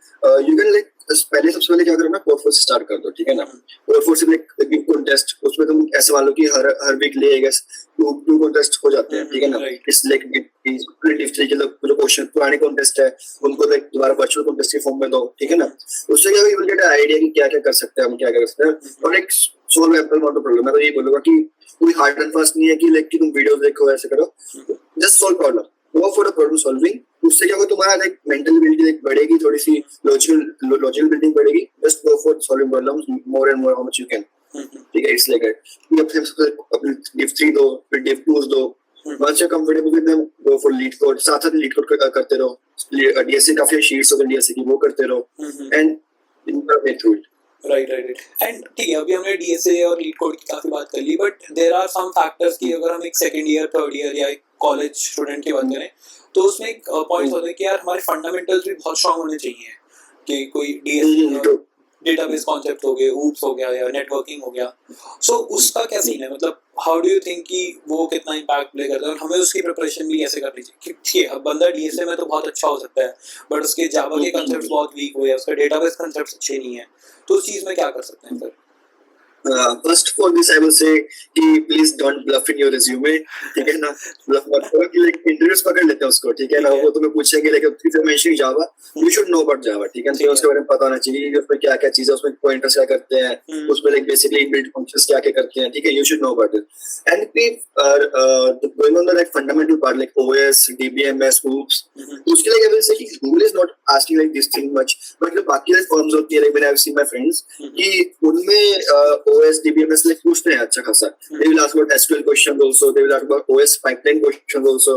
you can like पहले सबसे पहले क्या करो ना कोर फोर से स्टार्ट कर दो, ठीक है ना कोर फोर से लाइक गिव कॉन्टेस्ट, उसमें तुम ऐसे मान लो कि हर वीक ले आई गेस 2 कॉन्टेस्ट हो जाते हैं, ठीक है ना इट्स लाइक डिफ के जो क्वेश्चन पुराने कॉन्टेस्ट है उनको लाइक दोबारा वर्चुअल कॉन्टेस्ट के फॉर्म में दो, ठीक है ना उससे क्या यू विल गेट आइडिया कि क्या क्या कर सकते हैं हम, क्या कर सकते हैं और एक सोल्व एप्पल मॉडल प्रॉब्लम। मैं तो ये बोलूंगा कि कोई हार्ड एंड फास्ट नहीं है कि लाइक कि तुम वीडियोस देखो ऐसे करो, just solve problem, go for the problem solving, उससे क्या होगा तुम्हारा लाइक मेंटल एबिलिटी लाइक बढ़ेगी, थोड़ी सी लॉजिकल बिल्डिंग बढ़ेगी, just go for solving problems more and more how much you can, ठीक है इट्स लाइक दैट कि अपने डिव 3 दो फिर डिव 2 दो, once you're comfortable with them go for lead code, साथ साथ lead code करते रहो, डीएसए काफी शीट्स होते हैं डीएसए की वो करते रहो and you will get through it. Right and ठीक है अभी हमने डीएसए और लीड कोड की काफी बात कर ली, but there are some factors कि अगर हम एक सेकंड ईयर थर्ड ईयर या एक कॉलेज स्टूडेंट की बात करें तो उसमें एक पॉइंट होता है कि यार हमारे फंडामेंटल्स भी बहुत स्ट्रांग होने चाहिए कि कोई डीएसए डेटाबेस कॉन्सेप्ट हो गए, हूप्स हो गया या नेटवर्किंग हो गया, सो उसका क्या सीन है, मतलब हाउ डू यू थिंक कि वो कितना इम्पैक्ट प्ले करता है और हमें उसकी प्रिपरेशन भी कैसे करनी चाहिए? ठीक है अब बंदा डीएसए में तो बहुत अच्छा हो सकता है बट उसके जावा के कॉन्सेप्ट्स बहुत वीक हुए, उसका डेटाबेस कॉन्सेप्ट्स अच्छे नहीं है, तो उस चीज में क्या कर सकते हैं फिर? First for this I will say कि please don't bluff in your resume, ठीक है ना bluff मत करो कि like interviews पकड़ लेते हैं उसको, ठीक है ना वो तुम्हें पूछेंगे like if you mention Java you should know about Java, ठीक है ना उसके बारे में पता होना चाहिए कि उसमें क्या क्या चीजें उसमें पॉइंटर्स क्या करते हैं उसमें like basically inbuilt functions क्या क्या करते हैं, ठीक है you should know about it and going on the like fundamental part like OS DBMS hoops, उसके लिए I will say कि Google is not asking like this thing much, but जो बाकी फॉर्म्स होती है like when I have seen my friends कि उनमें OS DBMS like पूछते हैं अच्छा खासा, they will ask about SQL questions also, they will ask about OS pipeline questions also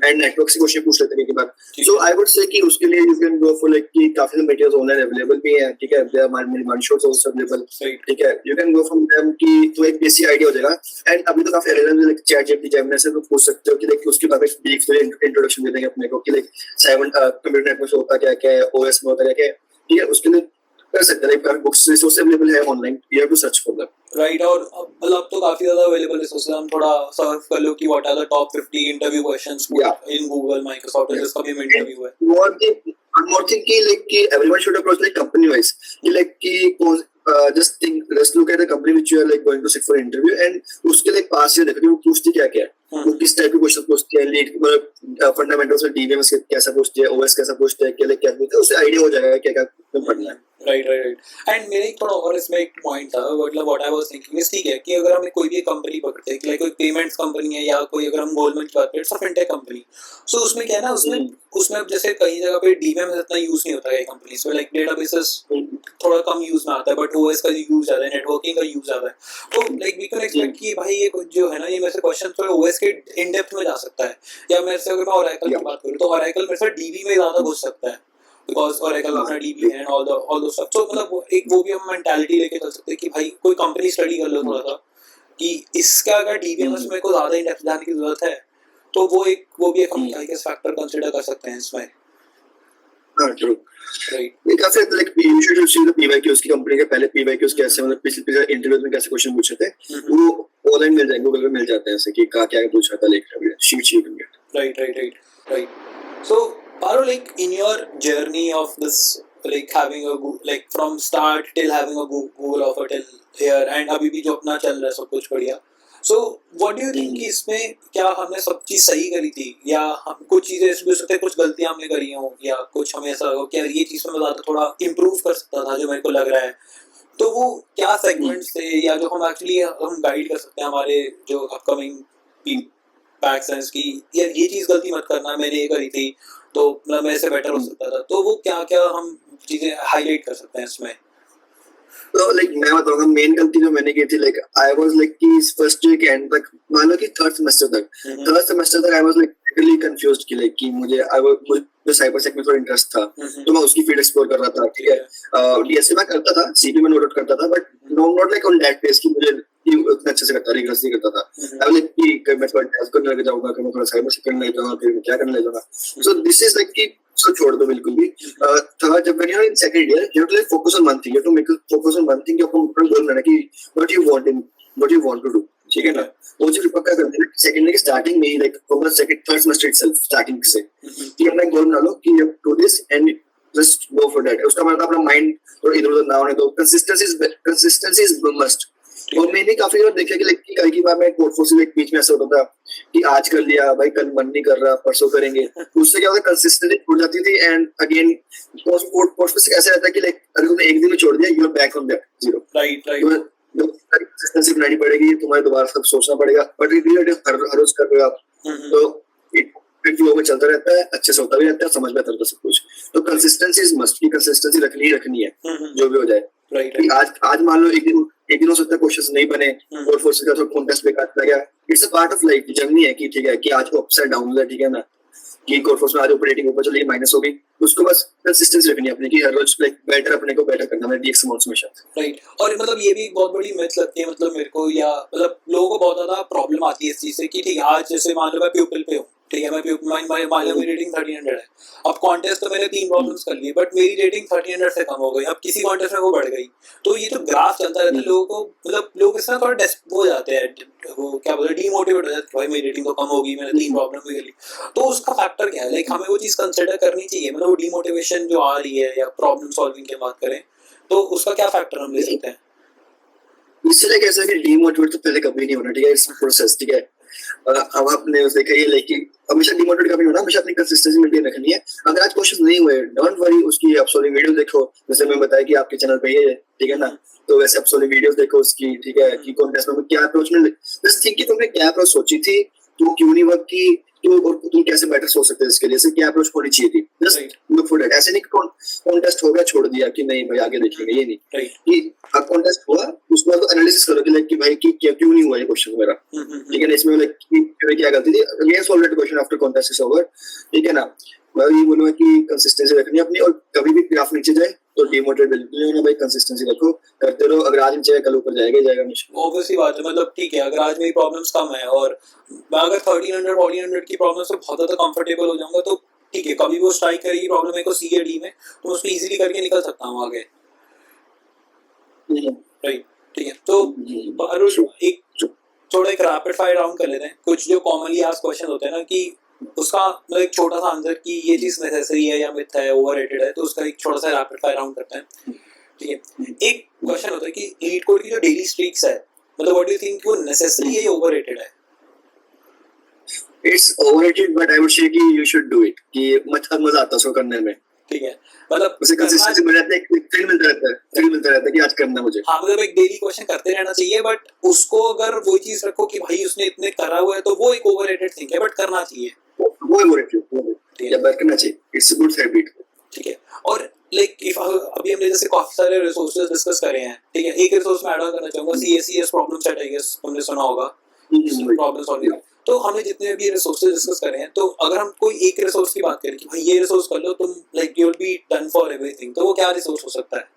and network से क्वेश्चन पूछ लेते हैं एक बार, so I would say कि उसके लिए you can go for like कि काफी मटेरियल्स ऑनलाइन अवेलेबल भी हैं, ठीक है there are many one-shots also available, ठीक है you can go from them कि तो एक बेसिक आइडिया हो जाएगा एंड अभी तो काफी LLM like ChatGPT Gemini से तो पूछ सकते हो कि like उसके बारे में ब्रीफ इंट्रोडक्शन दे देंगे अपने को कि like कंप्यूटर नेटवर्क होता क्या क्या है, OS में होता क्या क्या है, ठीक है उसके लिए कर सकते हैं like बुक्स रिसोर्स अवेलेबल है online, you have to search for them. Right और मतलब तो काफी ज्यादा अवेलेबल रिसोर्सेज, हम थोड़ा सर्च कर लो कि what are the top 50 interview questions in Google Microsoft जिसका भी इंटरव्यू है। one more thing कि like कि everyone should approach like company wise कि like कि just look at the company which you are like going to sit for interview and उसके like पास से देखो कि वो पूछती क्या क्या है, वो किस टाइप के क्वेश्चन पूछती है, लीड मतलब फंडामेंटल्स में डीबीएमएस कैसा पूछती है, ओएस कैसा पूछती है, क्या क्या पूछती है, उससे आइडिया हो जाएगा क्या क्या पढ़ना है। राइट एंड मेरे एक थोड़ा और इसमें एक पॉइंट था, मतलब what I was thinking is ठीक है कि अगर हम कोई भी कंपनी पकड़ते हैं लाइक कोई पेमेंट्स कंपनी है या कोई अगर हम गोल्डमैन की बात करें इट्स अ फिनटेक कंपनी, सो उसमें क्या है ना उसमें जैसे कई जगह पे डीबीएम इतना यूज नहीं होता है कंपनीज में, लाइक डेटाबेसेस थोड़ा कम यूज में आता है बट ओएस का यूज ज्यादा है, नेटवर्किंग का यूज ज्यादा है, तो लाइक वी कैन एक्सपेक्ट कि भाई ये जो है ना ये मेरे से क्वेश्चन थोड़े ओएस के इन डेप्थ में जा सकता है, या मेरे से अगर मैं ओरेकल की बात करूं तो ओरेकल मेरे से डीबी में ज्यादा घुस सकता है बिकॉज ओरेकल अपना डीबी है एंड ऑल द स्टफ, तो मतलब एक वो भी हम मेंटालिटी लेके चल सकते हैं कि भाई कोई कंपनी स्टडी कर लो थोड़ा सा कि इसका अगर डीबीएमएस में को ज्यादा इन डेप्थ जाने की जरूरत है तो वो भी एक हम आई गेस फैक्टर कंसीडर कर सकते हैं इसमें। हाँ ट्रू राइट ये काफी like you should see the PYQs की कंपनी के पहले पीवाईक्यूज कैसे मतलब पिछले इंटरव्यू में कैसे क्वेश्चन पूछे थे वो ऑनलाइन मिल जाएंगे गूगल पे मिल जाते हैं ऐसे कि क्या पूछा था लिख रहा है sheet you can get right so Paro, like in your journey of this, like having a like from start till having a Google offer till here and अभी भी जो अपना चल रहा है सब कुछ बढ़िया, so what do you think कि इसमें क्या हमने सब चीज सही करी थी या हम कुछ चीजें ऐसी भी हो सकता है कुछ गलतियां हमने करी हो या कुछ हमें ऐसा लगा क्या ये चीज में मैं ज्यादा थोड़ा इम्प्रूव कर सकता था जो मेरे को लग रहा है, तो वो क्या सेगमेंट्स थे या जो हम एक्चुअली हम गाइड कर सकते हैं हमारे जो अपकमिंग बैक्स हैं कि यार ये चीज गलती मत करना मैंने ये करी थी तो मतलब मेरे से बेटर हो सकता था, तो वो क्या क्या हम चीजें हाईलाइट कर सकते हैं इसमें? तो लाइक मैं बताऊंगा मेन गलती जो मैंने की थी लाइक आई वाज लाइक कि फर्स्ट ईयर के एंड तक मान लो कि थर्ड सेमेस्टर तक I was like literally confused कि लाइक कि मुझे साइबर सेक में थोड़ा इंटरेस्ट था तो मैं उसकी फील्ड एक्सप्लोर कर रहा था, ठीक है डीएसए मैं करता था, सीपी में नोट आउट करता था but not like on that pace कि मुझे उतना अच्छे से करता रिग्रेस नहीं करता था। आई लाइक कि मैं थोड़ा टेस्ट करने लग जाऊंगा कि मैं थोड़ा साइबर सेक करने लग जाऊंगा फिर मैं क्या करने लग जाऊंगा, सो दिस इज लाइक कि सो छोड़ दो बिल्कुल भी। थर्ड जब when you're in second year you have to like focus on one thing, you have to make focus on one thing कि आपको अपना गोल बनाना कि what you want to do, ठीक है ना, वो चीज पक्का करना है। सेकंड ईयर की स्टार्टिंग में ही like from second third semester itself starting से कि अपना गोल बना लो कि you do this and just go for that, उसका मतलब अपना माइंड थोड़ा इधर-उधर ना होने दो, कंसिस्टेंसी इज मस्ट। और मैंने काफी बार देखा कि लाइक कई की बार मैं पोर्टफोलियो लाइक बीच में ऐसा होता था कि आज कर लिया भाई कल मन नहीं कर रहा परसों करेंगे, उससे क्या होता है कंसिस्टेंसी छूट जाती थी एंड अगेन पोर्टफोलियो ऐसा रहता है कि लाइक अगर तुमने एक दिन में छोड़ दिया you are back on that zero, right consistency बनानी पड़ेगी, तुम्हारे दोबारा सब सोचना पड़ेगा, बट इट हर रोज कर रहे हो आप तो इट फ्लो में चलता रहता है, अच्छे से होता भी रहता है, समझ में आता है सब कुछ। तो कंसिस्टेंसी इज मस्ट की कंसिस्टेंसी रखनी है जो भी हो जाए। राइट आज मान लो एक दिन हो सकता है क्वेश्चंस नहीं बने और फोर्स का थोड़ा कॉन्टेस्ट बेकार चला गया, it's a part of life, journey है कि ठीक है कि आज अप्स एंड डाउन है, ठीक है ना, कि कोर्स में आज ऑपरेटिंग ऊपर चली माइनस हो गई, उसको बस कंसिस्टेंसी रखनी है अपनी कि हर रोज लाइक बेटर अपने को बेटर करना है डीएक्स अमाउंट्स में शायद। राइट और मतलब ये भी एक बहुत बड़ी मिथ लगती है मतलब मेरे को या मतलब लोगों को बहुत ज्यादा प्रॉब्लम आती है इस चीज से कि ठीक है आज जैसे मान लो मैं प्यूपिल पे हूँ, ठीक है मैं मान लो मेरी रेटिंग 1300 है, अब कॉन्टेस्ट तो मैंने 3 प्रॉब्लम्स कर लिए बट मेरी रेटिंग 1300 से कम हो गई, अब किसी कॉन्टेस्ट में वो बढ़ गई, तो ये जो ग्राफ चलता रहता है लोगों को मतलब लोग इससे थोड़ा हो जाते हैं, वो क्या बोलते हैं डीमोटिवेट हो जाते हैं, भाई मेरी रेटिंग तो कम होगी मैंने 3 प्रॉब्लम भी कर ली, तो उसका फैक्टर क्या है, लाइक हमें वो चीज कंसिडर करनी चाहिए, मतलब वो डीमोटिवेशन जो आ रही है या प्रॉब्लम सॉल्विंग की बात करें तो उसका क्या फैक्टर हम ले सकते हैं? इसलिए कैसा कि डीमोटिवेट तो पहले कभी नहीं होना, ठीक है, इट्स प्रोसेस, ठीक है। अब आपने उसे कही लाइक हमेशा डिमोटिवेट कभी होना, हमेशा अपनी कंसिस्टेंसी मेंटेन रखनी है। अगर आज क्वेश्चन नहीं हुए डोंट वरी, उसकी आप सॉल्विंग वीडियो देखो, जैसे मैं बताया कि आपके चैनल पे ये है, ठीक है ना, तो वैसे आप सॉल्विंग वीडियोस देखो उसकी, ठीक है, कि कॉन्टेस्ट में क्या अप्रोच में बस ठीक कि तुमने क्या अप्रोच सोची थी, तो क्यों नहीं वर्क की, तो और तुम कैसे बेटर सोच सकते हो इसके लिए, से क्या अप्रोच होनी चाहिए थी, जस्ट लुक फॉर दैट। ऐसे नहीं कॉन्टेस्ट हो गया छोड़ दिया कि नहीं भाई आगे देखेंगे, ये नहीं कि अब कॉन्टेस्ट हुआ उसके बाद एनालिसिस करो कि लाइक कि भाई कि क्यों नहीं हुआ ये क्वेश्चन मेरा, ठीक है ना, इसमें लाइक कि क्या गलती थी, again solve that question after contest is over, ठीक है ना। मैं ये बोलूंगा कि कंसिस्टेंसी रखनी अपनी, और कभी भी ग्राफ नीचे जाए तो डिमोटिवेट बिल्कुल नहीं होना भाई, कंसिस्टेंसी रखो, करते रहो, अगर आज नीचे कल ऊपर जाएगा हमेशा। ऑब्वियसली बात है, मतलब ठीक है अगर आज मेरी प्रॉब्लम्स कम है और मैं अगर 1300 1400 की प्रॉब्लम से बहुत ज्यादा कंफर्टेबल हो जाऊंगा तो ठीक है, कभी वो स्ट्राइक करेगी प्रॉब्लम मेरे को सी या डी में तो उसको इजीली करके निकल सकता हूँ आगे, राइट, ठीक है। तो एक थोड़ा एक रैपिड फायर राउंड कर लेते हैं, कुछ जो कॉमनली आस्क्ड क्वेश्चन होते हैं ना कि उसका मतलब एक छोटा सा आंसर कि ये चीज नेसेसरी है या मिथ है ओवररेटेड है, तो उसका एक छोटा सा रैपिड फायर राउंड करते हैं, ठीक है। एक क्वेश्चन होता है कि लीड कोड की जो डेली स्ट्रीक्स है मतलब व्हाट डू यू थिंक वो नेसेसरी है या ओवररेटेड है? It's overrated but I would say कि यू शुड डू इट, कि मजा आता है उसको करने में, ठीक है, मतलब उसे कंसिस्टेंसी मिल जाती है, फील मिलता रहता है कि आज करना मुझे। हाँ मतलब एक डेली क्वेश्चन करते रहना चाहिए बट उसको अगर वो चीज रखो कि भाई उसने इतने करा हुआ है तो वो एक ओवररेटेड थिंग है बट करना चाहिए, वो ओवररेटेड या बैक करना चाहिए, इट्स अ गुड हैबिट, ठीक है। और लाइक इफ अभी हमने जैसे काफी सारे रिसोर्सेज डिस्कस करे हैं, ठीक है, एक रिसोर्स में ऐड ऑन करना चाहूंगा CSES problem set, I guess तुमने सुना होगा प्रॉब्लम सॉल्विंग, तो हमने जितने भी रिसोर्सेज डिस्कस करे हैं तो अगर हम कोई एक रिसोर्स की बात करें कि भाई ये रिसोर्स कर लो तुम like you will be done for everything, तो वो क्या रिसोर्स हो सकता है?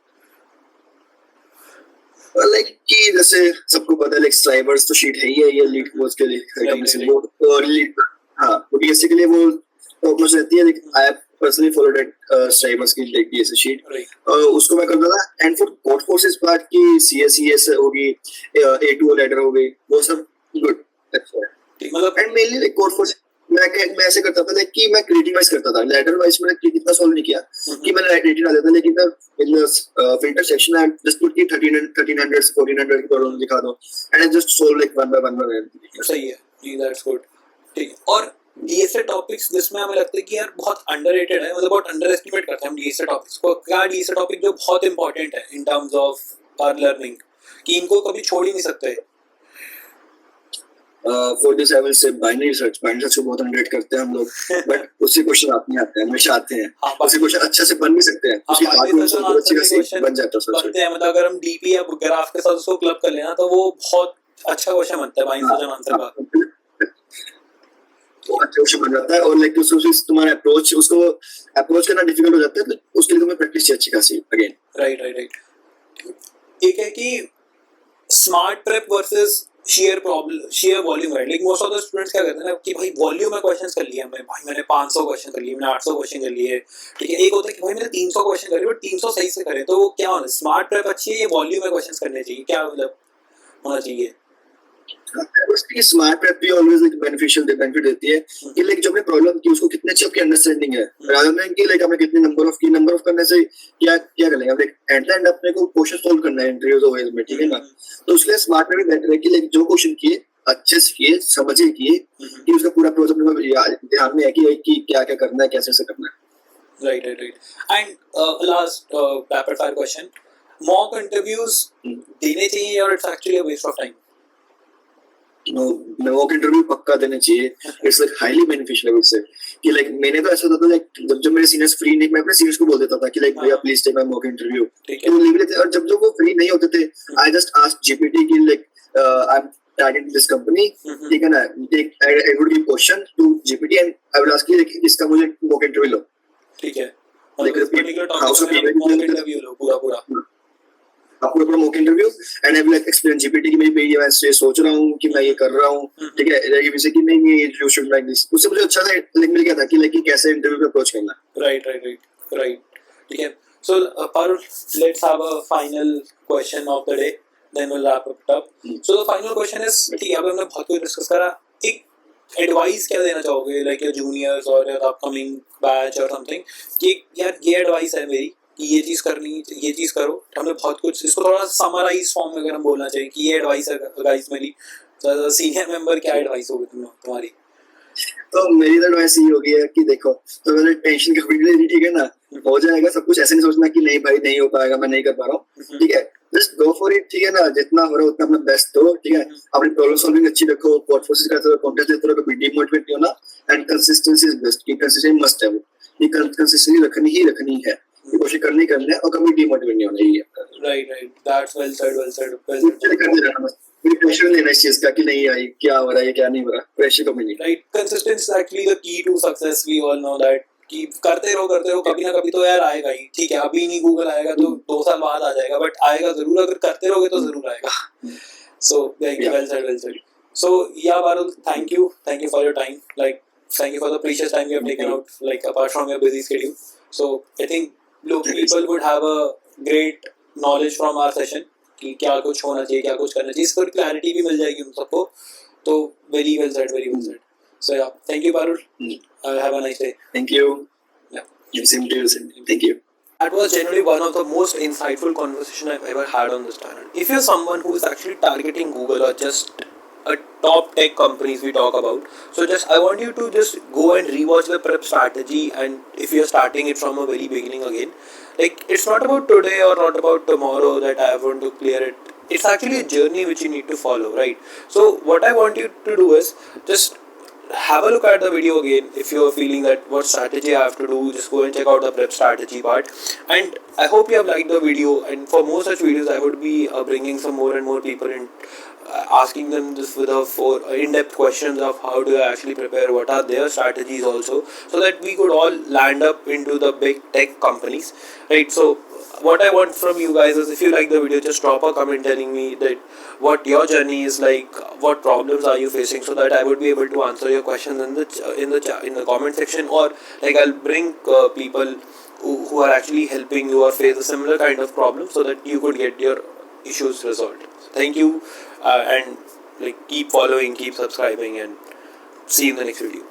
लाइक कि जैसे सबको पता है लाइक स्ट्राइवर्स तो शीट है ही है, ये लीड कोर्स के लिए कंपनी से वो लीड, हां वो डीएससी के लिए वो टॉप मोस्ट रहती है, लाइक पर्सनली फॉलोड एट स्ट्राइवर्स की लाइक DSA शीट, right. उसको मैं करता था. And for code forces part की CSES होगी, A2 लेटर हो गई, वो सब गुड, अच्छा. मतलब and mainly like code force मैं ऐसे करता था लाइक कि मैं क्रिएटिव वाइज करता था. लेटर वाइज मैंने कितना सॉल्व नहीं किया कि मैंने क्रिएटिव डाल देता, लेकिन in the filter section I just put की 1300 1400 की प्रॉब्लम दिखा दो and I just solve like one by one. सही है जी, दैट्स गुड. ठीक है. और DSA टॉपिक्स जिसमें हमें लगता है कि यार बहुत अंडररेटेड है, मतलब बहुत अंडर एस्टिमेट करते हैं हम DSA टॉपिक्स को. क्या DSA टॉपिक जो बहुत इंपॉर्टेंट है in terms of our learning, कि इनको कभी छोड़ ही नहीं सकते? For this I will say binary search को बहुत अंडररेट करते हैं हम लोग, बट उससे क्वेश्चन आते हैं, हमेशा आते हैं. उससे क्वेश्चन अच्छे से बन भी सकते हैं, उसकी आगे अच्छे बन जाता है. बनते हैं, मतलब अगर हम DP या ग्राफ के साथ उसको क्लब कर लेना तो वो बहुत अच्छा क्वेश्चन बनता है बाइनरी सर्च आंसर का. तो अच्छा क्वेश्चन बन जाता है. और लाइक उससे तुम्हारा उसको अप्रोच करना डिफिकल्ट हो जाता है, तो उसके लिए तुम्हें प्रैक्टिस चाहिए अच्छी खासी अगेन. राइट. एक है कि smart prep versus share volume, right? Like most of the students क्या करते हैं ना कि भाई वॉल्यूम में क्वेश्चंस कर लिए हमने, भाई मैंने 500 क्वेश्चन कर लिए, मैंने 800 क्वेश्चन कर लिए, ठीक है. एक होता है कि भाई मैंने 300 क्वेश्चन करे, बट 300 सही से करे, तो वो क्या होना, स्मार्ट प्रेप अच्छी है या वॉल्यूम में क्वेश्चंस करने चाहिए, क्या मतलब होना चाहिए? उसकी स्मार्ट प्रेप भी ऑलवेज लाइक बेनिफिट देती है कि लाइक जो हमने प्रॉब्लम की उसको कितने अच्छी आपकी अंडरस्टैंडिंग है, रादर देन कि लाइक हमें कितने नंबर ऑफ करने से क्या कर लेंगे. लाइक एट द एंड अपने को क्वेश्चन सॉल्व करना है इंटरव्यूज और में, ठीक है ना. तो उसके लिए स्मार्ट प्रेप भी बेटर है कि लाइक जो क्वेश्चन किए अच्छे से किए, समझे किए, कि उसका पूरा प्रोसेस में ध्यान में है कि क्या क्या करना है, कैसे से करना है. Right. And last rapid fire question, mock interviews देने चाहिए और it's actually a waste of time? Mock interview पक्का देना चाहिए. इट्स लाइक हाईली बेनिफिशियल से कि लाइक मैंने तो ऐसा होता था लाइक जब मेरे सीनियर्स फ्री नहीं, मैं अपने सीनियर्स को बोल देता था कि लाइक भैया please take my mock interview, तो वो ले लेते. और जब वो फ्री नहीं होते थे, आई जस्ट आस्क GPT कि like I am targeting this company, ठीक है ना, I would give question to GPT and I would ask कि इसका मुझे मॉक इंटरव्यू लो, ठीक है. मतलब पर्टिकुलर टॉपिक में मॉक इंटरव्यू लो पूरा आपको अपना mock interview and I will explain GPT कि मैं ये सोच रहा हूँ कि मैं ये कर रहा हूँ, ठीक है, जैसे कि नहीं ये यू शुड लाइक दिस. उससे मुझे अच्छा सा लिंक मिल गया था कि लाइक कैसे इंटरव्यू पे अप्रोच करना. राइट. ठीक है. सो Parul, let's have a final question of the day, then we'll wrap it up. So the final question is, ठीक है, अब हमने बहुत कुछ डिस्कस करा, एक एडवाइस क्या देना चाहोगे लाइक योर जूनियर्स और योर अपकमिंग बैच और समथिंग, कि यार ये एडवाइस है मेरी कि ये चीज़ करनी, ये चीज़ करो. हमने बहुत कुछ, इसको थोड़ा समराइज फॉर्म में अगर हम बोलना चाहिए कि ये एडवाइस है गाइस मेरी, सीनियर मेंबर क्या एडवाइस होगी तुम्हारी? तो मेरी तो एडवाइस ये होगी है कि देखो, तो मैंने टेंशन कभी नहीं लेनी, ठीक है ना, हो जाएगा सब कुछ. ऐसे नहीं सोचना कि नहीं भाई नहीं हो पाएगा, मैं नहीं कर पा रहा हूँ, ठीक है, जस्ट गो फॉर इट, ठीक है ना. जितना हो रहा है उतना अपना बेस्ट दो, ठीक है. अपनी प्रॉब्लम सॉल्विंग अच्छी रखो, पोर्टफोलियो करते रहो, कॉन्टेस्ट देते रहो, कभी डिमोटिवेट नहीं होना. एंड कंसिस्टेंसी इज बेस्ट, कि कंसिस्टेंसी मस्ट है, वो ये कंसिस्टेंसी रखनी है, कोशिश करनी है, और कभी डिमोटिवेट नहीं होना. ये राइट. That's well said. करते रहना, बस कोई प्रेशर नहीं लेना इस चीज का कि नहीं आई क्या हो रहा है क्या नहीं हो रहा, प्रेशर कभी नहीं. Right. Consistency is actually the key to success, we all know that, कि करते रहो, कभी ना कभी तो यार आएगा ही. ठीक है, अभी नहीं गूगल आएगा तो 2 साल बाद आ जाएगा, बट आएगा जरूर. अगर करते रहोगे तो जरूर आएगा. So well said. So yeah, Parul, thank you for your time. Like, thank you for the precious time you have taken out, like apart from your busy schedule. So I think people would have a great knowledge from our session कि क्या कुछ होना चाहिए, क्या कुछ करना चाहिए, इस पर क्लैरिटी भी मिल जाएगी उन सबको. तो very well said. So yeah, thank you, Parul. Have a nice day. Thank you. Yeah. Same to you. Thank you. That was generally one of the most insightful conversation I've ever had on this channel. If you're someone who is actually targeting Google or just a top tech companies we talk about, so I want you to just go and rewatch the prep strategy, and if you're starting it from a very beginning again, like it's not about today or not about tomorrow that I want to clear it. It's actually a journey which you need to follow, right? So what I want you to do is just have a look at the video again. If you're feeling that what strategy I have to do, just go and check out the prep strategy part. And I hope you have liked the video, and for more such videos I would be bringing some more and more people in asking them this with a in-depth questions of how do I actually prepare, what are their strategies also, so that we could all land up into the big tech companies, right? So what I want from you guys is, if you like the video, just drop a comment telling me that what your journey is like, what problems are you facing, so that I would be able to answer your questions in the comment section, or like I'll bring people who are actually helping you or face a similar kind of problem, so that you could get your issues resolved. Thank you, and like keep following, keep subscribing, and see you in the next video.